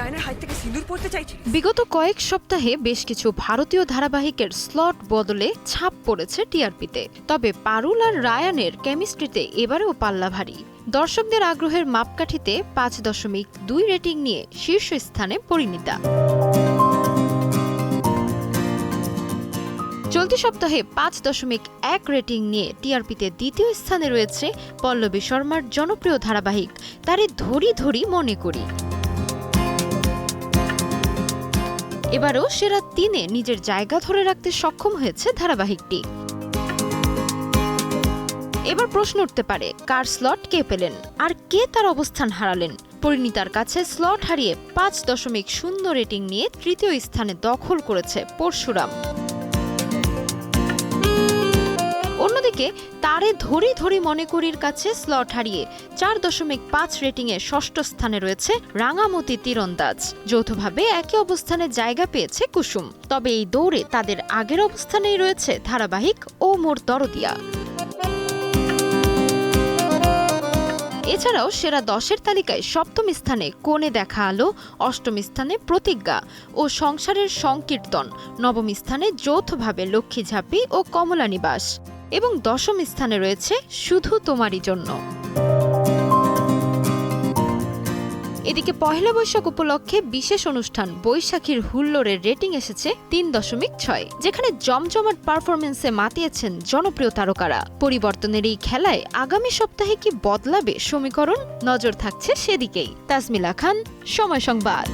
রায়নার হাত থেকে সিঁদুর পড়তে চাইছি। বিগত কয়েক সপ্তাহে বেশ কিছু ভারতীয় ধারাবাহিকের স্লট বদলে ছাপ পড়েছে টিআরপিতে। তবে পারুল আর রায়ানের কেমিস্ট্রিতে এবারেও পাল্লা ভারী। দর্শকদের আগ্রহের মাপকাঠিতে 5.2 রেটিং নিয়ে শীর্ষস্থানে পরিণীতা। চলতি সপ্তাহে 5.1 রেটিং নিয়ে টিআরপিতে দ্বিতীয় স্থানে রয়েছে পল্লবী শর্মার জনপ্রিয় ধারাবাহিক তারে ধরি ধরি মনে করি। এবারও সেরা 3-এ নিজের জায়গা ধরে রাখতে সক্ষম হয়েছে ধারাবাহিকটি। এবার প্রশ্ন উঠতে পারে, কার স্লট কে পেলেন আর কে তার অবস্থান হারালেন? পরিণীতার কাছে স্লট হারিয়ে 5.0 রেটিং নিয়ে তৃতীয় স্থানে দখল করেছে পরশুরাম। অন্যদিকে তারে ধরি ধরি মনে করির কাছে স্লট হারিয়ে 4.5 রেটিংয়ে ষষ্ঠ স্থানে রয়েছে রাঙামতি তীরন্দাজ। যৌথভাবে একই অবস্থানে জায়গা পেয়েছে কুসুম। তবে এই দৌড়ে তাদের আগের অবস্থানেই রয়েছে ধারাবাহিক ও মোর দরদিয়া। এছাড়াও সেরা 10-এর তালিকায় সপ্তম স্থানে কোণে দেখা আলো, অষ্টম স্থানে প্রতিজ্ঞা ও সংসারের সংকীর্তন, নবম স্থানে যৌথভাবে লক্ষ্মী ঝাঁপি ও কমলা নিবাস এবং দশম স্থানে রয়েছে শুধু তোমারই জন্য। এদিকে পহেলা বৈশাখ উপলক্ষে বিশেষ অনুষ্ঠান বৈশাখীর হুল্লোড়ের রেটিং এসেছে 3.6, যেখানে জমজমাট পারফরমেন্সে মাতিয়েছেন জনপ্রিয় তারকারা। পরিবর্তনের এই খেলায় আগামী সপ্তাহে কি বদলাবে সমীকরণ? নজর থাকছে সেদিকেই। তাসমিলা খান, সময় সংবাদ।